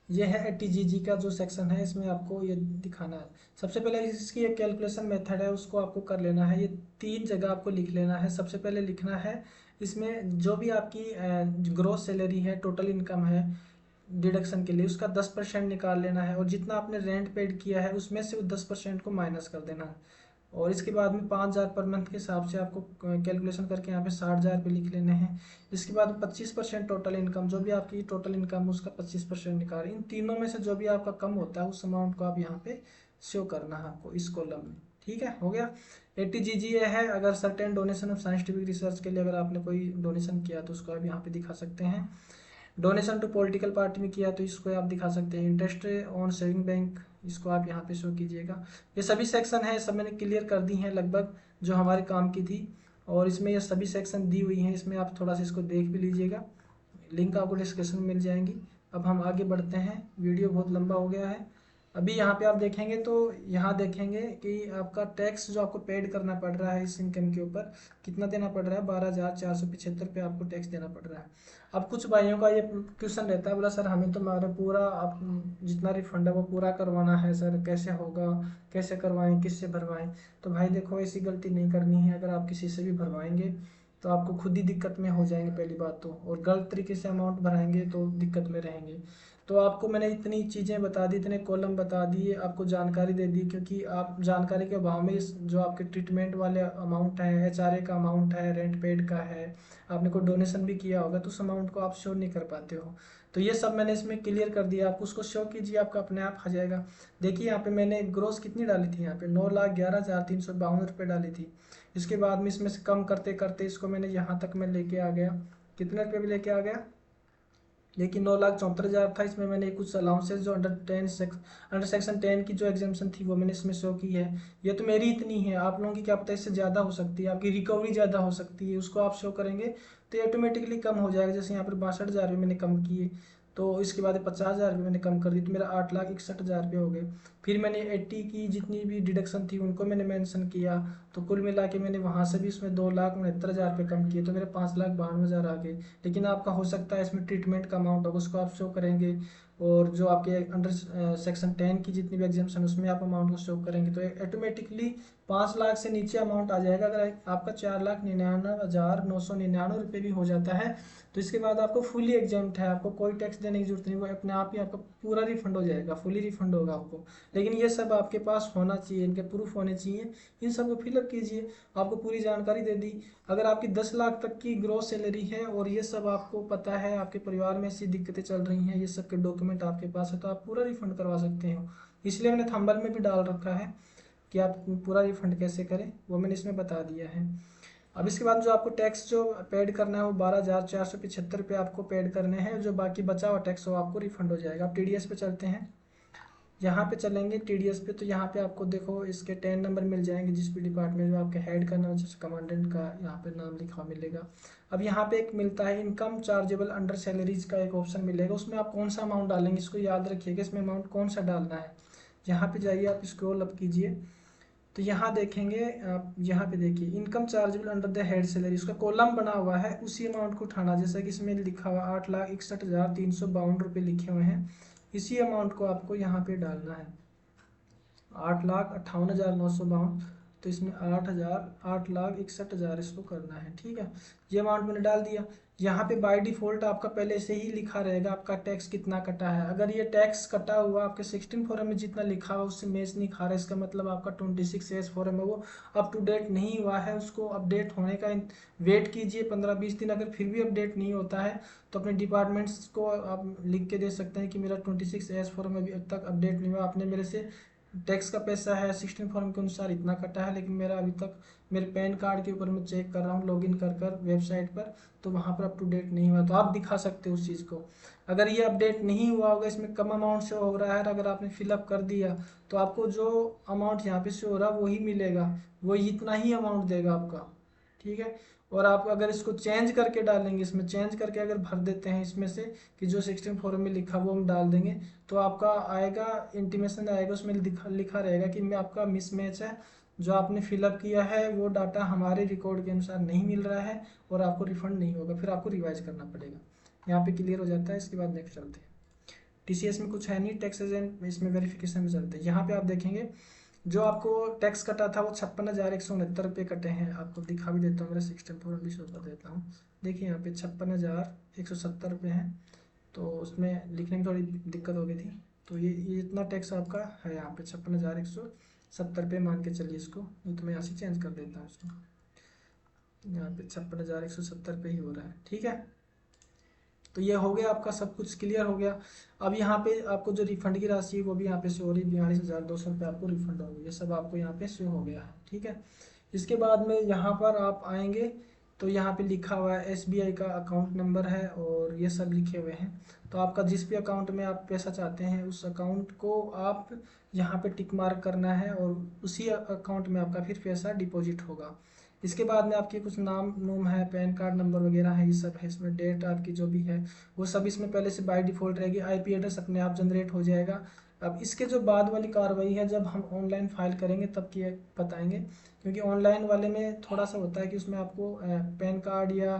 ये है 80GG का जो सेक्शन है, इसमें आपको ये दिखाना है। सबसे पहले इसकी एक कैलकुलेशन मेथड है, उसको आपको कर लेना है। ये 3 जगह आपको लिख लेना है। सबसे पहले लिखना है इसमें जो भी आपकी ग्रोस सैलरी है, टोटल इनकम है, डिडक्शन के लिए उसका 10% निकाल लेना है, और जितना आपने रेंट पेड किया है उसमें से 10% को माइनस कर देना है। और इसके बाद में 5,000 पर मंथ के हिसाब से आपको कैलकुलेशन करके यहाँ पे 60,000 रुपये लिख लेने हैं। इसके बाद 25% टोटल इनकम, जो भी आपकी टोटल इनकम है उसका 25% निकाल, इन तीनों में से जो भी आपका कम होता है उस अमाउंट को आप यहाँ पे शो करना है आपको इस कॉलम में, ठीक है, हो गया। 80GG ये है अगर certain donation of scientific research के लिए अगर आपने कोई डोनेशन किया तो उसको आप यहाँ पे दिखा सकते हैं। डोनेशन टू पॉलिटिकल पार्टी में किया तो इसको आप दिखा सकते हैं। इंटरेस्ट ऑन सेविंग बैंक, इसको आप यहाँ पे शो कीजिएगा। ये सभी सेक्शन है, सब मैंने क्लियर कर दी हैं लगभग जो हमारे काम की थी, और इसमें ये सभी सेक्शन दी हुई हैं, इसमें आप थोड़ा सा इसको देख भी लीजिएगा, लिंक आपको डिस्क्रिप्शन में मिल जाएंगी। अब हम आगे बढ़ते हैं, वीडियो बहुत लंबा हो गया है अभी यहाँ पे आप देखेंगे तो यहाँ देखेंगे कि आपका टैक्स जो आपको पेड करना पड़ रहा है इस इनकम के ऊपर कितना देना पड़ रहा है, 12,475 पे आपको टैक्स देना पड़ रहा है। अब कुछ भाइयों का ये क्वेश्चन रहता है, बोला सर हमें तो हमारा पूरा आप जितना रिफंड है वो पूरा करवाना है सर, कैसे होगा, कैसे करवाएं, किससे भरवाएं। तो भाई देखो, ऐसी गलती नहीं करनी है। अगर आप किसी से भी भरवाएंगे तो आपको खुद ही दिक्कत में हो जाएंगे पहली बात तो, और गलत तरीके से अमाउंट भराएंगे तो दिक्कत में रहेंगे। तो आपको मैंने इतनी चीज़ें बता दी, इतने कॉलम बता दिए, आपको जानकारी दे दी, क्योंकि आप जानकारी के अभाव में जो आपके ट्रीटमेंट वाले अमाउंट है, एचआरए का अमाउंट है, रेंट पेड का है, आपने कोई डोनेशन भी किया होगा तो उस अमाउंट को आप शो नहीं कर पाते हो। तो ये सब मैंने इसमें क्लियर कर दिया। आप उसको शो कीजिए, आपका अपने आप आ जाएगा। देखिए यहाँ पे मैंने ग्रोस कितनी डाली थी, यहाँ पे 9,11,352 रुपये डाली थी। इसके बाद में इसमें से कम करते करते इसको मैंने यहाँ तक मैं लेके आ गया, कितने रुपये भी लेके आ गया, लेकिन 9,74,000 था। इसमें मैंने कुछ अलाउंसेस जो अंडर सेक्शन 10 की जो एग्जामेशन थी वो मैंने इसमें शो की है। ये तो मेरी इतनी है, आप लोगों की क्या पता इससे ज़्यादा हो सकती है, आपकी रिकवरी ज़्यादा हो सकती है। उसको आप शो करेंगे तो ऑटोमेटिकली कम हो जाएगा। जैसे यहाँ पर 62,000 रुपये मैंने कम किए, तो इसके बाद 50,000 रुपये मैंने कम कर दी, तो मेरा 8,61,000 रुपये हो गए। फिर मैंने 80 की जितनी भी डिडक्शन थी उनको मैंने मेंशन किया, तो कुल मिला के मैंने वहाँ से भी इसमें 2,69,000 रुपये कम किए, तो मेरे 5,92,000 आ गए। लेकिन आपका हो सकता है इसमें ट्रीटमेंट का अमाउंट होगा, उसको आप शो करेंगे, और जो आपके अंडर सेक्शन 10 की जितनी भी एग्जामेशन उसमें आप अमाउंट को शो करेंगे, तो ऑटोमेटिकली 5 लाख से नीचे अमाउंट आ जाएगा। अगर आपका 4,99,999 रुपये भी हो जाता है तो इसके बाद आपको फुली एग्जाम्प्ट है, आपको कोई टैक्स देने की जरूरत नहीं, वो अपने आप ही आपका पूरा रिफंड हो जाएगा, फुली रिफंड होगा आपको। लेकिन ये सब आपके पास होना चाहिए, इनके प्रूफ होने चाहिए, इन सब को फिलअप कीजिए। आपको पूरी जानकारी दे दी। अगर आपकी 10 लाख तक की ग्रॉस सैलरी है और ये सब आपको पता है, आपके परिवार में ऐसी दिक्कतें चल रही हैं, ये सब के डॉक्यूमेंट आपके पास है, तो आप पूरा रिफंड करवा सकते हो। इसलिए मैंने थंबनेल में भी डाल रखा है कि आप पूरा रिफंड कैसे करें, वो मैंने इसमें बता दिया है। अब इसके बाद जो आपको टैक्स जो पेड करना है वो 12,475 रुपये आपको पेड करने हैं। जो बाकी बचा हुआ टैक्स वो आपको रिफंड हो जाएगा। अब टीडीएस पे चलते हैं। यहाँ पे चलेंगे टीडीएस पे, तो यहाँ पे आपको देखो इसके 10 नंबर मिल जाएंगे, जिस भी डिपार्टमेंट में आपके हेड का नाम, जैसे कमांडेंट का यहाँ पे नाम लिखा हुआ मिलेगा। अब यहाँ पे एक मिलता है इनकम चार्जेबल अंडर सैलरीज का एक ऑप्शन मिलेगा, उसमें आप कौन सा अमाउंट डालेंगे इसको याद रखिएगा, इसमें अमाउंट कौन सा डालना है। यहाँ पे जाइए, आप स्क्रॉल अप कीजिए, तो यहाँ देखेंगे आप, यहाँ पे देखिए income chargeable under the head salary, उसका कॉलम बना हुआ है, उसी अमाउंट को उठाना। जैसा कि इसमें लिखा हुआ 8,61,352 रुपये लिखे हुए हैं, इसी अमाउंट को आपको यहाँ पे डालना है, 8,58,952। तो इसमें 8,61,000 इसको करना है, ठीक है। ये अमाउंट मैंने डाल दिया। यहाँ पे बाय डिफ़ॉल्ट आपका पहले से ही लिखा रहेगा आपका टैक्स कितना कटा है। अगर ये टैक्स कटा हुआ आपके 16 फॉरम में जितना लिखा हुआ उससे मैच नहीं खा रहा, इसका मतलब आपका 26 फॉरम है वो अप टू डेट नहीं हुआ है। उसको अपडेट होने का वेट कीजिए 15-20 दिन। अगर फिर भी अपडेट नहीं होता है तो अपने डिपार्टमेंट्स को आप लिख के दे सकते हैं कि मेरा 26 फॉरम अभी तक अपडेट नहीं हुआ, आपने मेरे से टैक्स का पैसा है 16 फॉर्म के अनुसार इतना कटा है, लेकिन मेरा अभी तक मेरे पैन कार्ड के ऊपर मैं चेक कर रहा हूँ लॉगिन कर कर वेबसाइट पर, तो वहाँ पर अप टू डेट नहीं हुआ। तो आप दिखा सकते हो उस चीज़ को। अगर ये अपडेट नहीं हुआ होगा, इसमें कम अमाउंट शो हो रहा है, अगर आपने फिलअप कर दिया तो आपको जो अमाउंट यहाँ पे शो हो रहा है वही मिलेगा, वो इतना ही अमाउंट देगा आपका, ठीक है। और आप अगर इसको चेंज करके डालेंगे, इसमें चेंज करके अगर भर देते हैं इसमें से कि जो 16 फॉर्म में लिखा वो हम डाल देंगे, तो आपका आएगा इंटीमेशन आएगा, उसमें लिखा रहेगा कि मैं आपका मिसमैच है, जो आपने फिलअप किया है वो डाटा हमारे रिकॉर्ड के अनुसार नहीं मिल रहा है और आपको रिफंड नहीं होगा, फिर आपको रिवाइज करना पड़ेगा। यहाँ पे क्लियर हो जाता है। इसके बाद नेक्स्ट चलते हैं। टीसीएस में कुछ है नहीं, टैक्स एजेंट इसमें वेरिफिकेशन में चलते हैं। यहाँ पे आप देखेंगे जो आपको टैक्स कटा था वो 56,169 रुपये कटे हैं। आपको दिखा भी देता हूँ, मेरा 16 फॉरम भी शो कर देता हूँ। देखिए यहाँ पे 56,170 रुपये हैं, तो उसमें लिखने में थोड़ी दिक्कत हो गई थी। तो ये इतना टैक्स आपका है यहाँ पे 56,170 रुपये मान के चलिए इसको, नहीं तो मैं यहाँ से चेंज कर देता हूँ इसको। यहाँ पे 56,170 रुपये ही हो रहा है, ठीक है। तो ये हो गया, आपका सब कुछ क्लियर हो गया। अब यहाँ पे आपको जो रिफंड की राशि है वो भी यहाँ पे शो हो रही है, 42,200 रुपये आपको रिफंड होगी। ये सब आपको यहाँ पे शो हो गया है, ठीक है। इसके बाद में यहाँ पर आप आएंगे तो यहाँ पे लिखा हुआ है एसबीआई का अकाउंट नंबर है और ये सब लिखे हुए हैं। तो आपका जिस भी अकाउंट में आप पैसा चाहते हैं उस अकाउंट को आप यहाँ पे टिक मार्क करना है और उसी अकाउंट में आपका फिर पैसा डिपॉजिट होगा। इसके बाद में आपके कुछ नाम नूम है, पैन कार्ड नंबर वगैरह है, ये सब है इसमें। डेट आपकी जो भी है वो सब इसमें पहले से बाय डिफ़ॉल्ट रहेगी। आईपी एड्रेस अपने आप जनरेट हो जाएगा। अब इसके जो बाद वाली कार्रवाई है, जब हम ऑनलाइन फाइल करेंगे तब की बताएंगे, क्योंकि ऑनलाइन वाले में थोड़ा सा होता है कि उसमें आपको पैन कार्ड या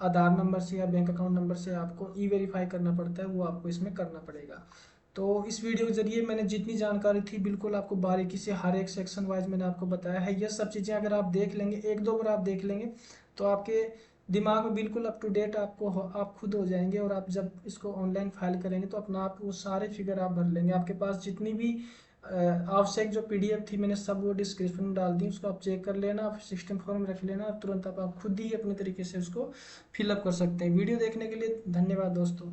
आधार नंबर से या बैंक अकाउंट नंबर से आपको ई वेरीफाई करना पड़ता है, वो आपको इसमें करना पड़ेगा। तो इस वीडियो के जरिए मैंने जितनी जानकारी थी बिल्कुल आपको बारीकी से हर एक सेक्शन वाइज मैंने आपको बताया है। ये सब चीज़ें अगर आप देख लेंगे, एक दो बार आप देख लेंगे, तो आपके दिमाग में बिल्कुल अप टू डेट आप खुद हो जाएंगे। और आप जब इसको ऑनलाइन फाइल करेंगे तो अपना आप वो सारे फिगर आप भर लेंगे। आपके पास जितनी भी आवश्यक जो पीडीएफ थी मैंने सब वो डिस्क्रिप्शन में डाल दी, उसको आप चेक कर लेना, आप सिस्टम फॉर्म रख लेना, तुरंत आप खुद ही अपने तरीके से उसको फिलअप कर सकते हैं। वीडियो देखने के लिए धन्यवाद दोस्तों।